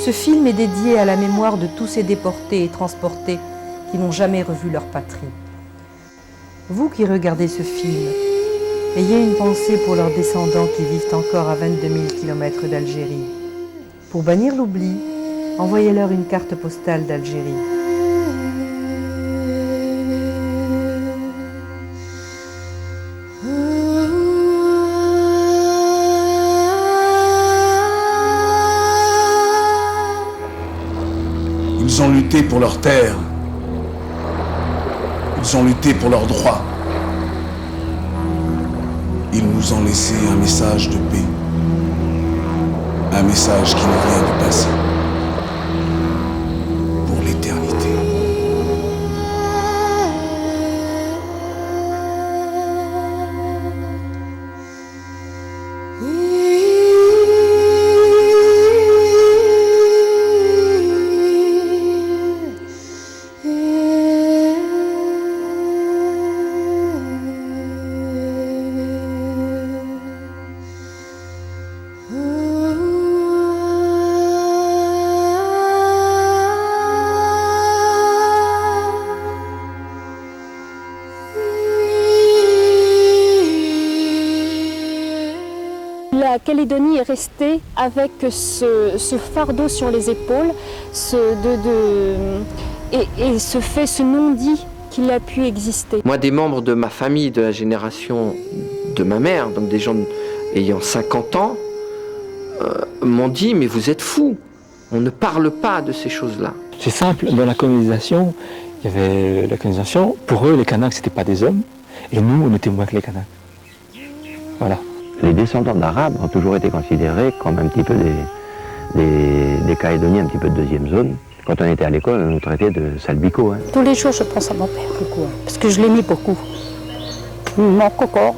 Ce film est dédié à la mémoire de tous ces déportés et transportés qui n'ont jamais revu leur patrie. Vous qui regardez ce film, ayez une pensée pour leurs descendants qui vivent encore à 22 000 km d'Algérie. Pour bannir l'oubli, envoyez-leur une carte postale d'Algérie. Ils ont lutté pour leurs terres. Ils ont lutté pour leurs droits. Ils nous ont laissé un message de paix. Un message qui nous vient du passé. Pour l'éternité. La Calédonie est restée avec ce fardeau sur les épaules et ce non-dit qu'il a pu exister. Moi, des membres de ma famille, de la génération de ma mère, donc des gens ayant 50 ans, m'ont dit « mais vous êtes fous, on ne parle pas de ces choses-là ». C'est simple, dans la colonisation, il y avait la colonisation, pour eux les Kanaks c'était pas des hommes, et nous on était moins que les Kanaks. Voilà. Les descendants d'Arabes ont toujours été considérés comme un petit peu des Calédoniens un petit peu de deuxième zone. Quand on était à l'école, on nous traitait de salbico. Hein. Tous les jours, je pense à mon père, beaucoup, parce que je l'aimais beaucoup. Mon coco.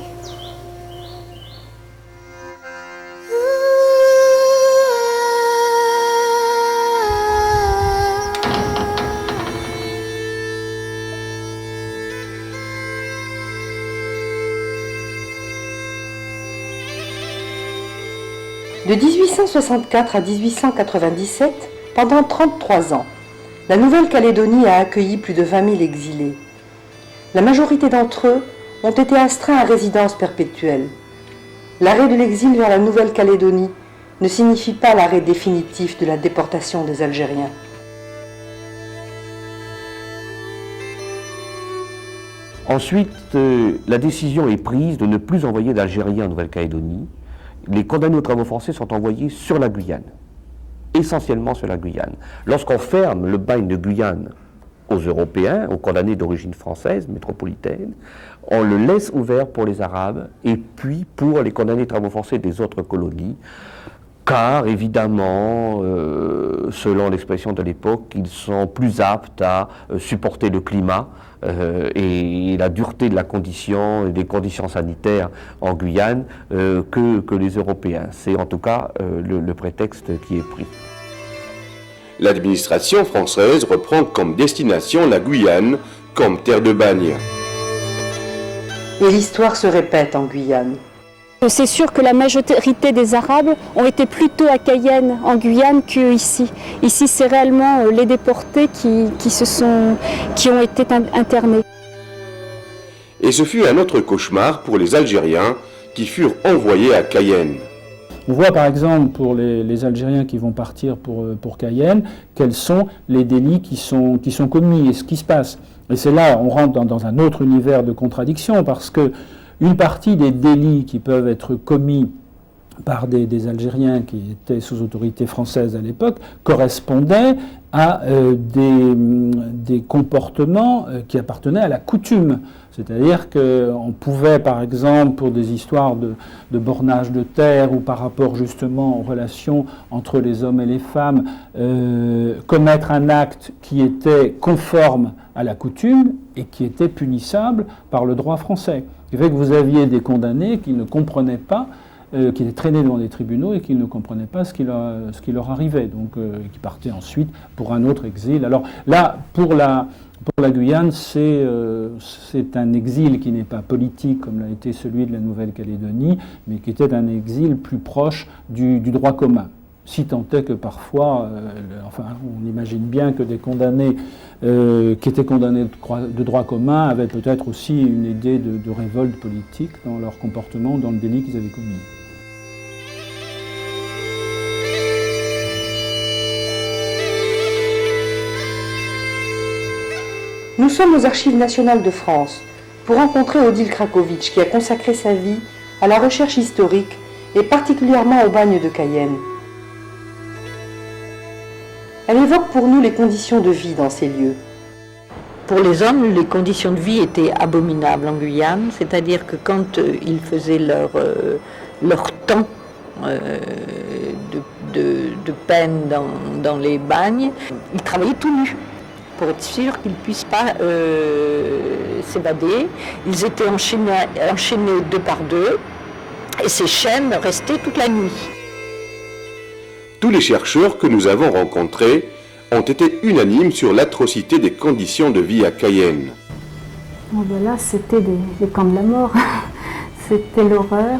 De 1864 à 1897, pendant 33 ans, la Nouvelle-Calédonie a accueilli plus de 20 000 exilés. La majorité d'entre eux ont été astreints à résidence perpétuelle. L'arrêt de l'exil vers la Nouvelle-Calédonie ne signifie pas l'arrêt définitif de la déportation des Algériens. Ensuite, la décision est prise de ne plus envoyer d'Algériens en Nouvelle-Calédonie. Les condamnés aux travaux forcés sont envoyés sur la Guyane, essentiellement sur la Guyane. Lorsqu'on ferme le bagne de Guyane aux Européens, aux condamnés d'origine française, métropolitaine, on le laisse ouvert pour les Arabes et puis pour les condamnés aux travaux forcés des autres colonies, car évidemment, selon l'expression de l'époque, ils sont plus aptes à supporter le climat et la dureté de la condition, des conditions sanitaires en Guyane que les Européens. C'est en tout cas le prétexte qui est pris. L'administration française reprend comme destination la Guyane, comme terre de bagne. Et l'histoire se répète en Guyane. C'est sûr que la majorité des Arabes ont été plutôt à Cayenne, en Guyane, qu'ici. Ici, c'est réellement les déportés qui ont été internés. Et ce fut un autre cauchemar pour les Algériens qui furent envoyés à Cayenne. On voit par exemple pour les Algériens qui vont partir pour Cayenne, quels sont les délits qui sont commis et ce qui se passe. Et c'est là, on rentre dans un autre univers de contradiction parce que une partie des délits qui peuvent être commis par des Algériens qui étaient sous autorité française à l'époque correspondaient à des comportements qui appartenaient à la coutume. C'est-à-dire qu'on pouvait, par exemple, pour des histoires de bornage de terre ou par rapport justement aux relations entre les hommes et les femmes, commettre un acte qui était conforme à la coutume et qui était punissable par le droit français. Ce qui fait que vous aviez des condamnés qui ne comprenaient pas, qui étaient traînés devant des tribunaux et qui ne comprenaient pas ce qui leur arrivait, donc qui partaient ensuite pour un autre exil. Alors là, pour la Guyane, c'est un exil qui n'est pas politique comme l'a été celui de la Nouvelle-Calédonie, mais qui était un exil plus proche du droit commun. Si tant est que parfois, on imagine bien que des condamnés qui étaient condamnés de droit commun avaient peut-être aussi une idée de révolte politique dans leur comportement, dans le délit qu'ils avaient commis. Nous sommes aux Archives nationales de France pour rencontrer Odile Krakovic qui a consacré sa vie à la recherche historique et particulièrement au bagne de Cayenne. Elle évoque pour nous les conditions de vie dans ces lieux. Pour les hommes, les conditions de vie étaient abominables en Guyane, c'est-à-dire que quand ils faisaient leur temps de peine dans les bagnes, ils travaillaient tout nus pour être sûrs qu'ils ne puissent pas s'évader. Ils étaient enchaînés 2 par 2 et ces chaînes restaient toute la nuit. Tous les chercheurs que nous avons rencontrés ont été unanimes sur l'atrocité des conditions de vie à Cayenne. Bon, ben là, c'était les camps de la mort. C'était l'horreur.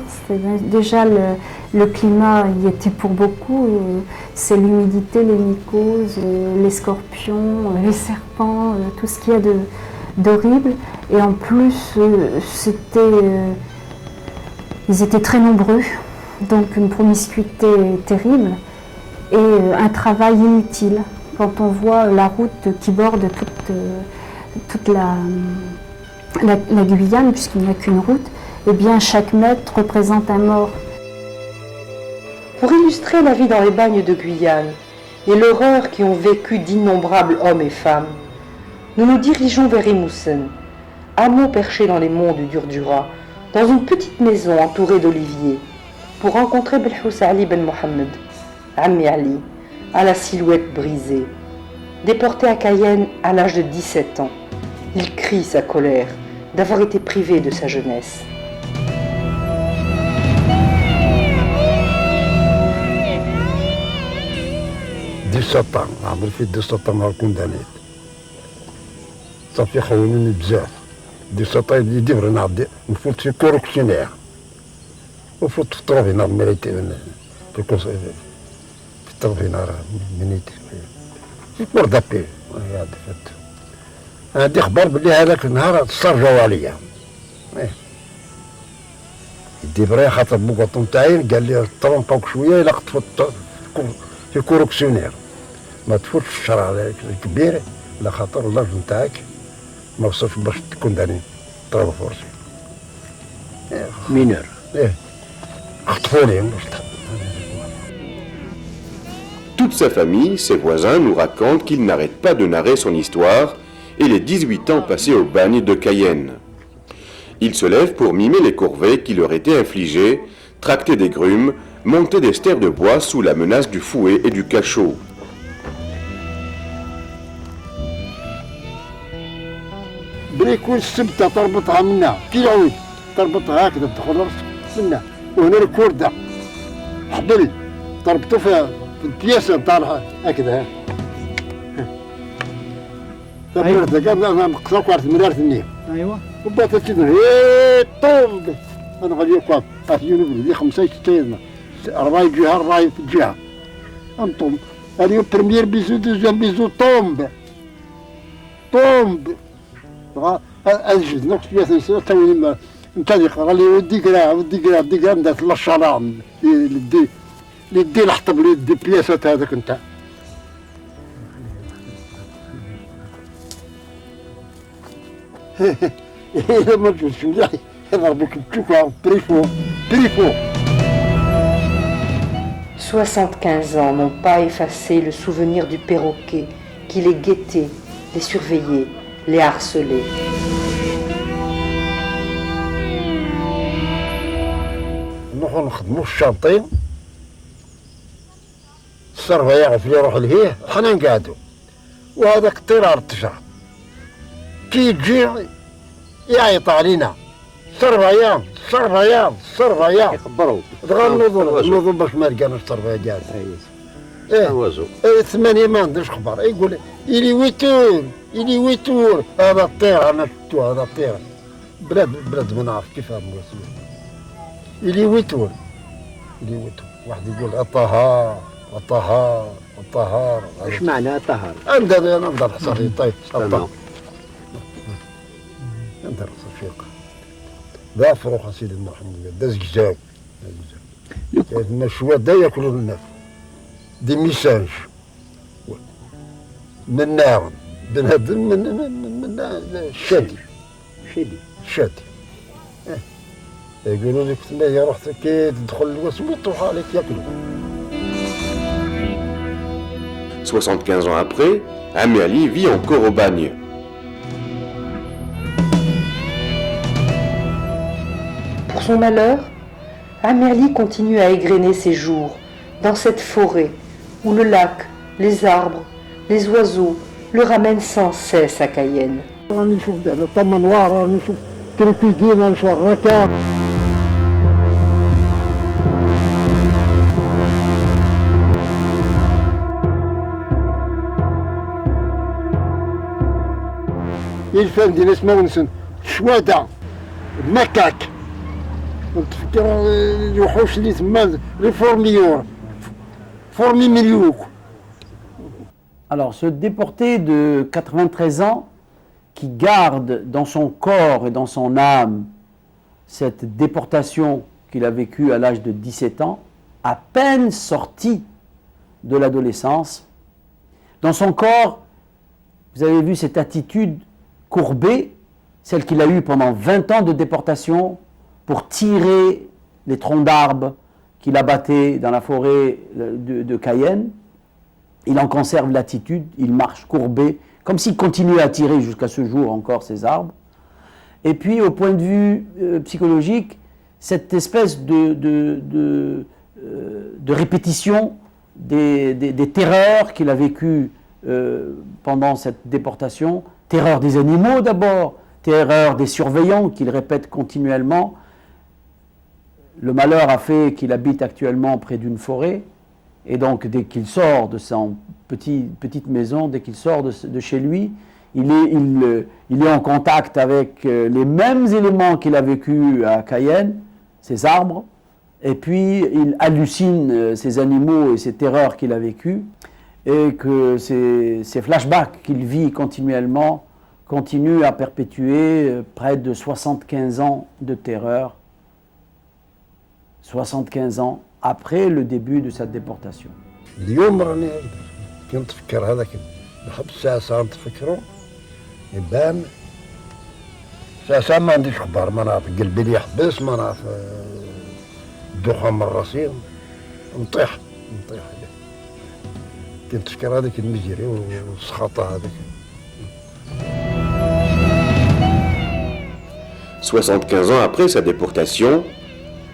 Déjà, le climat y était pour beaucoup. C'est l'humidité, les mycoses, les scorpions, les serpents, tout ce qu'il y a d'horrible. Et en plus, ils étaient très nombreux, donc une promiscuité terrible et un travail inutile. Quand on voit la route qui borde toute la Guyane, puisqu'il n'y a qu'une route, eh bien chaque mètre représente un mort. Pour illustrer la vie dans les bagnes de Guyane et l'horreur qui ont vécu d'innombrables hommes et femmes, nous nous dirigeons vers Imoussen, hameau perché dans les monts du Durdura, dans une petite maison entourée d'oliviers, pour rencontrer Belhous Ali Ben Mohamed, Ammi Ali, à la silhouette brisée. Déporté à Cayenne à l'âge de 17 ans, il crie sa colère d'avoir été privé de sa jeunesse. عمل في 17 نهار كوندانيت صافي خونوني بزاف 17 اللي دير نعدي نفوت في كوركسيونير وفوت في طروفينار ميريتي في طروفينار مينيتي في بوردابي هادي خبر بلي هذاك النهار تسرجوا عليا يدي برا خاطر بوكاطون تاعي قال لي طرومباك شويه الا قطفت في كوركسيونير ما تفوتش في الشارع الكبير على خاطر اللاج نتاعك ما وصلش باش تكونداني طراب فورسي مينور خطفوني. Toute sa famille, ses voisins nous racontent qu'il n'arrête pas de narrer son histoire et les 18 ans passés au bagne de Cayenne. Il se lève pour mimer les corvées qui leur étaient infligées, tracter des grumes, monter des stères de bois sous la menace du fouet et du cachot. بريكون السبتة تربطها منا كي العود تربطها هكذا تدخل راسك منا وهنا الكوردة حضري تربطو في البياسة نتاعها هكذا تربطها كامل نقصاك وعرفت مرارة النية ايوا وبات تشدنا طوم انا غادي يقف عرفتيني بلي 5 6 4 جهة 4 في الجهة انطم هذه بريمير بيزو دوزيام بيزو طومب أجد نقص فيها ثلاثة توي نتاعي قال لي ودي كرا ندات للشرام اللي الحطب اللي دي بياسات هذاك نتاع إذا ما تشوفش مليح يضربك بتشوفها بريفو 75 ans n'ont pas effacé le souvenir du perroquet qui les guettait, les surveillait, les harcelait. نروحو نخدمو في الشانطين الصرفة يعرف اللي يروح لهيه حنا نقعدو وهذاك الطيرار تجع كي تجي يعيط علينا صرفة يخبرو دغا نوضو باش ما لقاناش الصرفة قاعد ايه 8 ما عندوش خبر يقول إلي ويتور هذا الطير انا شفتو هذا الطير بلاد ما نعرف كيفاه إلي ويتور واحد يقول أطها الطهار الطهار. ايش معنى طهر؟ انظر حصري طيب تمام. انظر صفيقة ذا فروخ سيدي محمد داز جزاو كاين شويه دا ياكلوا الناس دي ميساج من النار بنادم من الشادي شادي يقولوا لك تنايا رحت كي تدخل الوسم يطوح عليك ياكلوا. 75 ans après, Amerli vit encore au bagne. Pour son malheur, Amerli continue à égrener ses jours dans cette forêt où le lac, les arbres, les oiseaux le ramènent sans cesse à Cayenne. راني نشوف الطمنوار راني نشوف كريبيدين راني نشوف الركاب. الفن ديال اسمه ونسن شواده مكاك نتفكر الوحوش اللي تما ريفورميور فورمي مليوك. Alors ce déporté de 93 ans qui garde dans son corps et dans son âme cette déportation qu'il a vécue à l'âge de 17 ans, à peine sorti de l'adolescence, dans son corps, vous avez vu cette attitude courbée, celle qu'il a eue pendant 20 ans de déportation pour tirer les troncs d'arbres qu'il abattait dans la forêt de Cayenne. Il en conserve l'attitude, il marche courbé, comme s'il continuait à tirer jusqu'à ce jour encore ces arbres. Et puis au point de vue psychologique, cette espèce de répétition des terreurs qu'il a vécues pendant cette déportation, terreur des animaux d'abord, terreur des surveillants qu'il répète continuellement. Le malheur a fait qu'il habite actuellement près d'une forêt, et donc dès qu'il sort de sa petite maison, dès qu'il sort de chez lui, il est en contact avec les mêmes éléments qu'il a vécu à Cayenne, ces arbres, et puis il hallucine ces animaux et ces terreurs qu'il a vécues, et que ces flashbacks qu'il vit continuellement continuent à perpétuer près de 75 ans de terreur, 75 ans après le début de sa déportation. اليوم راني كنتفكر هذاك نحب الساعة نتفكرو يبان ساعة ما عنديش اخبار ما نعرف قلبي لي يحبس ما نعرف الدخان من راسي نطيح كنتفكر هذاك المجري والسخطة هذاك. 75 ans après sa déportation,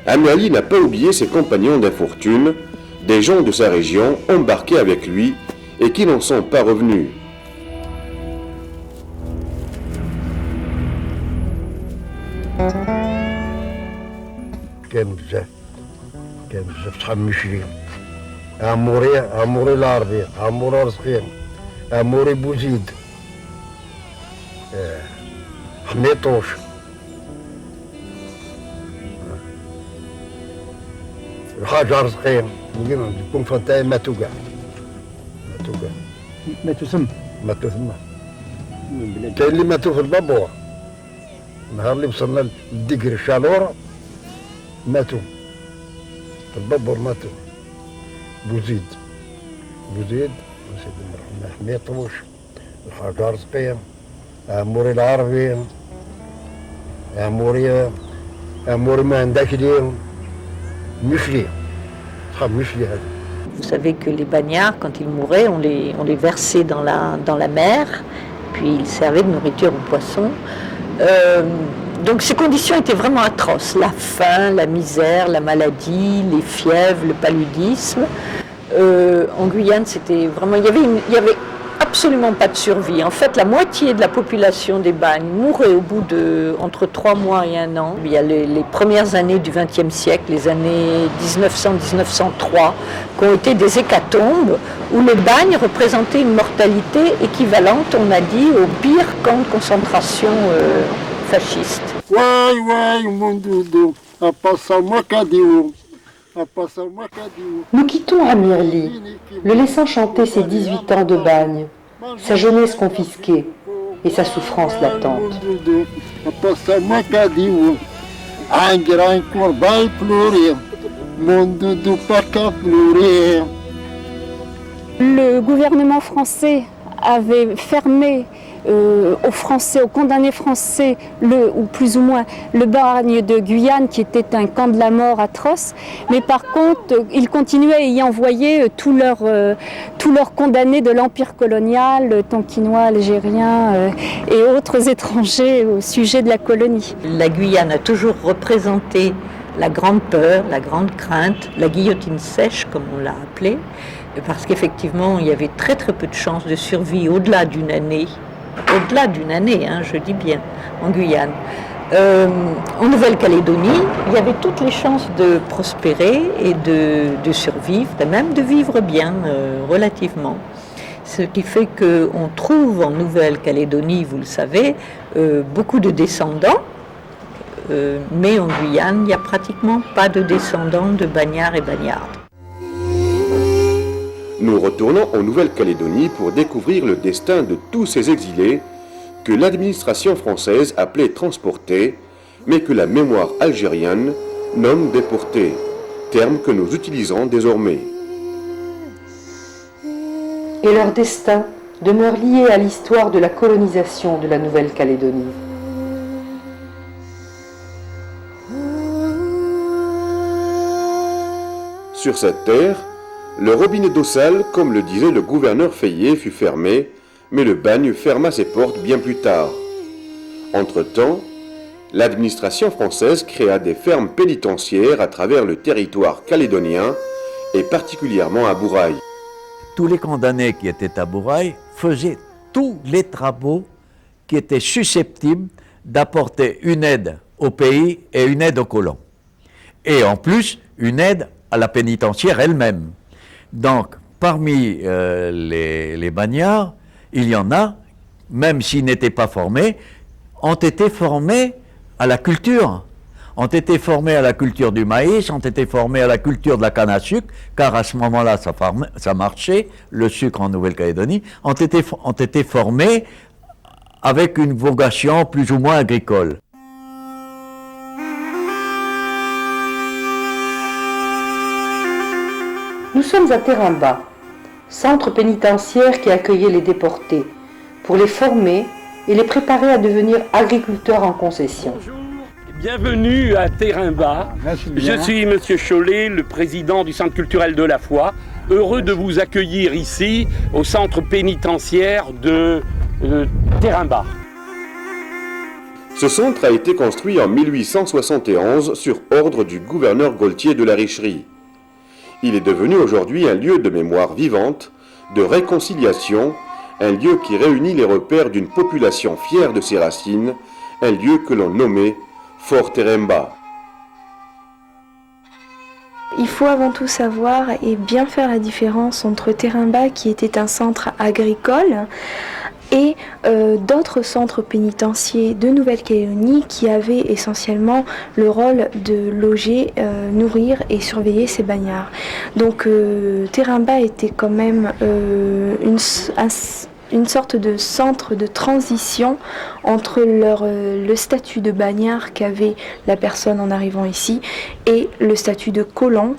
Amerli n'a pas oublié ses compagnons d'infortune, des gens de sa région embarqués avec lui et qui n'en sont pas revenus. كان بزاف شحال من شريك عموري العربي عموري رزقين عموري بوزيد حميطوش الحاج رزقين يكون فتاة ماتوا كاع ماتوا ثم كاين اللي ماتوا في البابور النهار اللي وصلنا للديكري الشالورة ماتوا في البابور ماتوا بوزيد سيدي المرحوم حميطوش الحاج رزقين عموري العربي عموري ما عندك ليهم Mufflé. Vous savez que les bagnards, quand ils mouraient, on les versait dans la mer, puis ils servaient de nourriture aux poissons. Donc ces conditions étaient vraiment atroces. La faim, la misère, la maladie, les fièvres, le paludisme. En Guyane, c'était vraiment... Il y avait absolument pas de survie. En fait, la moitié de la population des Bagnes mourait au bout de entre 3 mois et 1 an. Il y a les premières années du XXe siècle, les années 1900-1903, qui ont été des hécatombes où le Bagne représentait une mortalité équivalente, on a dit, au pire camp de concentration fasciste. Nous quittons Amirli, le laissant chanter ses 18 ans de bagne, sa jeunesse confisquée et sa souffrance latente. Le gouvernement français avait fermé aux Français, aux condamnés français, ou plus ou moins le bagne de Guyane, qui était un camp de la mort atroce. Mais par contre, ils continuaient à y envoyer tous leurs condamnés de l'empire colonial, tonkinois, algériens et autres étrangers au sujet de la colonie. La Guyane a toujours représenté la grande peur, la grande crainte, la guillotine sèche, comme on l'a appelée, parce qu'effectivement, il y avait très très peu de chances de survie au-delà d'une année. Au-delà d'une année, je dis bien, en Guyane. En Nouvelle-Calédonie, il y avait toutes les chances de prospérer et de survivre, et même de vivre bien, relativement. Ce qui fait qu'on trouve en Nouvelle-Calédonie, vous le savez, beaucoup de descendants, mais en Guyane, il n'y a pratiquement pas de descendants de bagnards et bagnardes. Nous retournons en Nouvelle-Calédonie pour découvrir le destin de tous ces exilés que l'administration française appelait transportés, mais que la mémoire algérienne nomme déportés, terme que nous utilisons désormais. Et leur destin demeure lié à l'histoire de la colonisation de la Nouvelle-Calédonie. Sur cette terre, le robinet d'eau sale, comme le disait le gouverneur Feillet, fut fermé, mais le bagne ferma ses portes bien plus tard. Entre-temps, l'administration française créa des fermes pénitentiaires à travers le territoire calédonien et particulièrement à Bourail. Tous les condamnés qui étaient à Bourail faisaient tous les travaux qui étaient susceptibles d'apporter une aide au pays et une aide aux colons. Et en plus, une aide à la pénitentiaire elle-même. Donc, parmi les bagnards, il y en a, même s'ils n'étaient pas formés, ont été formés à la culture. Ont été formés à la culture du maïs, ont été formés à la culture de la canne à sucre, car à ce moment-là, ça marchait, le sucre en Nouvelle-Calédonie, ont été formés avec une vocation plus ou moins agricole. Nous sommes à Terremba, centre pénitentiaire qui accueillait les déportés, pour les former et les préparer à devenir agriculteurs en concession. Bienvenue à Terremba. Je suis M. Chollet, le président du Centre culturel de la foi. Heureux de vous accueillir ici, au centre pénitentiaire de Terremba. Ce centre a été construit en 1871 sur ordre du gouverneur Gaultier de la Richerie. Il est devenu aujourd'hui un lieu de mémoire vivante, de réconciliation, un lieu qui réunit les repères d'une population fière de ses racines, un lieu que l'on nommait Fort Terremba. Il faut avant tout savoir et bien faire la différence entre Terremba, qui était un centre agricole, et d'autres centres pénitentiaires de Nouvelle-Calédonie qui avaient essentiellement le rôle de loger, nourrir et surveiller ces bagnards. Donc Terremba était quand même une sorte de centre de transition entre le statut de bagnard qu'avait la personne en arrivant ici et le statut de colon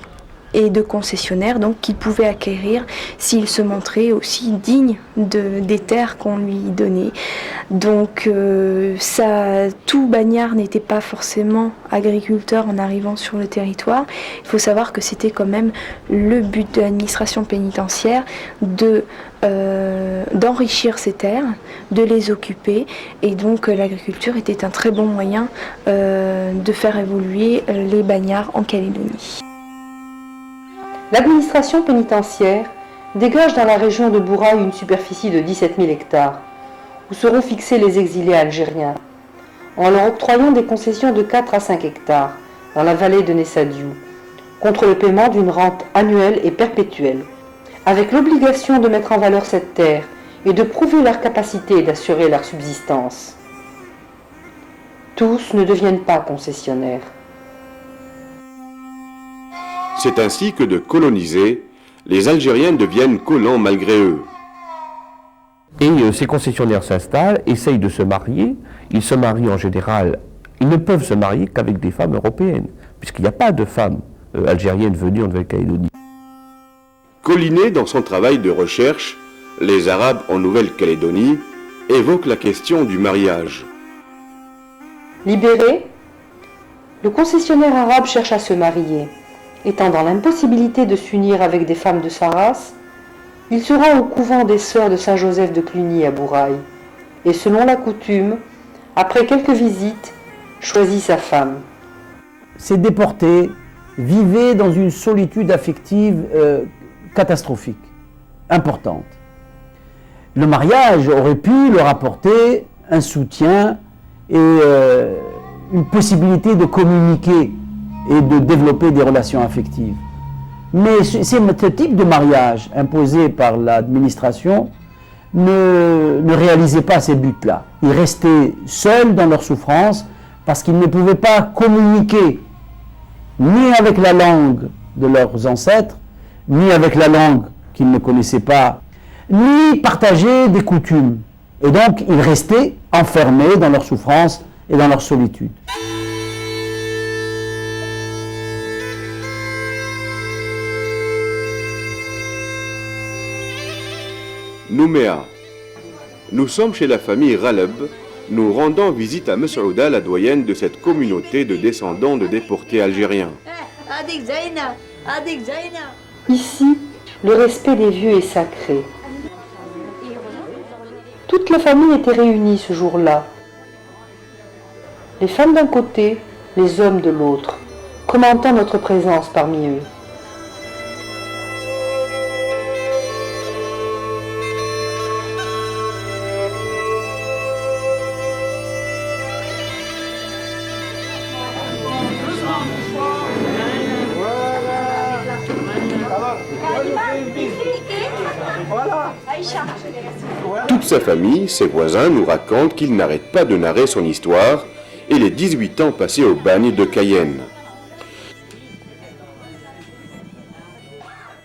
et de concessionnaire, donc qu'il pouvait acquérir s'il se montrait aussi digne des terres qu'on lui donnait. Donc tout bagnard n'était pas forcément agriculteur en arrivant sur le territoire. Il faut savoir que c'était quand même le but de l'administration pénitentiaire d'enrichir ces terres, de les occuper, et donc l'agriculture était un très bon moyen de faire évoluer les bagnards en Calédonie. L'administration pénitentiaire dégage dans la région de Bourail une superficie de 17 000 hectares, où seront fixés les exilés algériens, en leur octroyant des concessions de 4 à 5 hectares dans la vallée de Nessadiou, contre le paiement d'une rente annuelle et perpétuelle, avec l'obligation de mettre en valeur cette terre et de prouver leur capacité d'assurer leur subsistance. Tous ne deviennent pas concessionnaires. C'est ainsi que de colonisés, les Algériens deviennent collants malgré eux. Et ces concessionnaires s'installent, essayent de se marier. Ils se marient en général, ils ne peuvent se marier qu'avec des femmes européennes, puisqu'il n'y a pas de femmes algériennes venues en Nouvelle-Calédonie. Collinet, dans son travail de recherche, Les Arabes en Nouvelle-Calédonie, évoque la question du mariage. Libéré, le concessionnaire arabe cherche à se marier. Étant dans l'impossibilité de s'unir avec des femmes de sa race, il se rend au couvent des sœurs de Saint-Joseph de Cluny à Bourail et, selon la coutume, après quelques visites, choisit sa femme. Ces déportés vivaient dans une solitude affective catastrophique, importante. Le mariage aurait pu leur apporter un soutien et une possibilité de communiquer et de développer des relations affectives. Mais ce type de mariage imposé par l'administration ne réalisait pas ces buts-là. Ils restaient seuls dans leur souffrance parce qu'ils ne pouvaient pas communiquer ni avec la langue de leurs ancêtres, ni avec la langue qu'ils ne connaissaient pas, ni partager des coutumes. Et donc, ils restaient enfermés dans leur souffrance et dans leur solitude. Nouméa. Nous sommes chez la famille Raleb, nous rendons visite à Mesouda, la doyenne de cette communauté de descendants de déportés algériens. Ici, le respect des vieux est sacré. Toute la famille était réunie ce jour-là. Les femmes d'un côté, les hommes de l'autre, commentant notre présence parmi eux. Toute sa famille, ses voisins, nous racontent qu'il n'arrête pas de narrer son histoire et les 18 ans passés au bagne de Cayenne.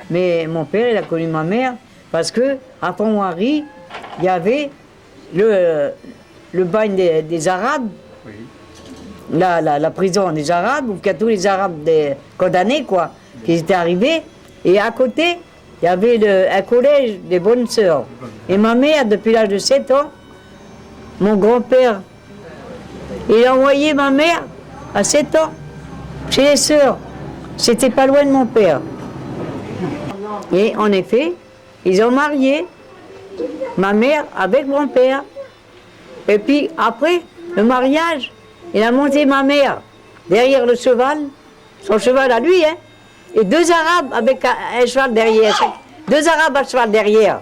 Mais mon père, il a connu ma mère parce que à Pont-Marie, il y avait le bagne des Arabes, la prison des Arabes, où il y a tous les Arabes condamnés, quoi, qui étaient arrivés. Et à côté, il y avait un collège des bonnes sœurs. Et ma mère, depuis l'âge de 7 ans, mon grand-père, il a envoyé ma mère à 7 ans chez les sœurs. C'était pas loin de mon père. Et en effet, ils ont marié ma mère avec mon père. Et puis après le mariage, il a monté ma mère derrière le cheval, son cheval à lui, hein, et deux Arabes avec un cheval derrière, deux Arabes à cheval derrière.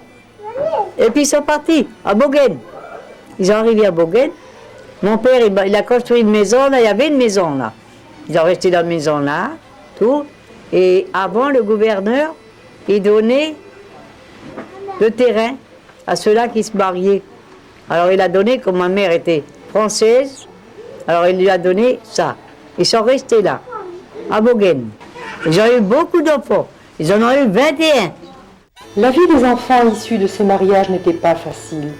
Et puis ils sont partis à Bogen. Ils sont arrivés à Bogen. Mon père, il a construit une maison, là, il y avait une maison là. Ils ont resté dans la maison là, tout. Et avant, le gouverneur, il donnait le terrain à ceux-là qui se mariaient. Alors il a donné, comme ma mère était française, alors il lui a donné ça. Ils sont restés là, à Bogen. Ils ont eu beaucoup d'enfants. Ils en ont eu 21. La vie des enfants issus de ces mariages n'était pas facile.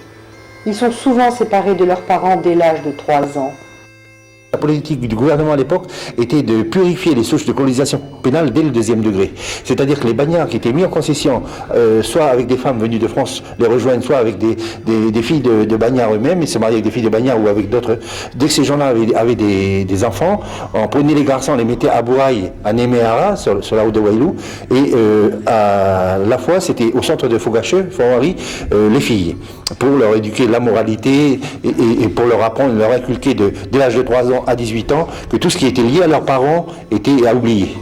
Ils sont souvent séparés de leurs parents dès l'âge de 3 ans. La politique du gouvernement à l'époque était de purifier les souches de colonisation pénale dès le 2e degré. C'est-à-dire que les bagnards qui étaient mis en concession, soit avec des femmes venues de France, les rejoignent, soit avec des filles de bagnards eux-mêmes, ils se mariaient avec des filles de bagnards ou avec d'autres. Dès que ces gens-là avaient des enfants, on prenait les garçons, on les mettait à Bourail, à Néméara, sur la route de Wailou, et à la fois c'était au centre de Fogacheux, Fort-Henri, les filles, pour leur éduquer la moralité et pour leur apprendre, leur inculquer dès l'âge de 3 ans à 18 ans, que tout ce qui était lié à leurs parents était à oublier.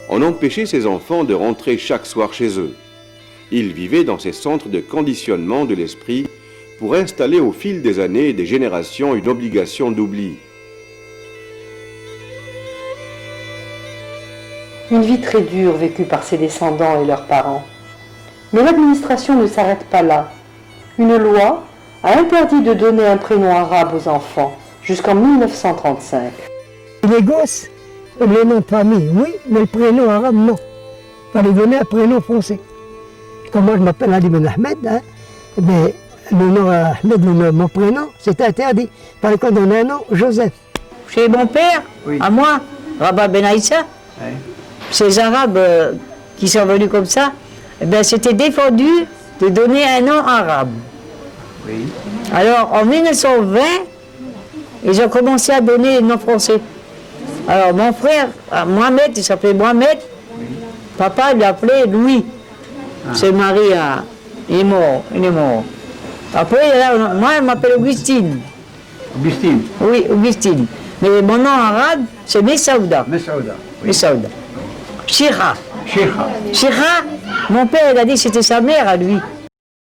On empêchait ces enfants de rentrer chaque soir chez eux. Ils vivaient dans ces centres de conditionnement de l'esprit pour installer au fil des années et des générations une obligation d'oubli. Une vie très dure vécue par ses descendants et leurs parents. Mais l'administration ne s'arrête pas là. Une loi a interdit de donner un prénom arabe aux enfants jusqu'en 1935. Les gosses, Le nom de famille, oui, mais le prénom arabe, non. Il fallait donner un prénom français. Comme moi, je m'appelle Ali Ben Ahmed, hein, mais le nom Ahmed, mon prénom, c'est interdit. Il fallait qu'on donne un nom, Joseph. Chez mon père, à moi, Rabat Ben Aïssa, ces Arabes qui sont venus comme ça, eh bien, c'était défendu de donner un nom arabe. Oui. Alors, en 1920, ils ont commencé à donner le nom français. Alors, mon frère, Mohamed, il s'appelait Mohamed. Papa, il l'appelait Louis. C'est mari, il est mort. Après, là, moi, je m'appelle Augustine. Augustine? Oui, Augustine. Mais mon nom arabe, c'est Messaouda. Messaouda. Messaouda. Chira. Chira. Chira, mon père, il a dit que c'était sa mère à lui.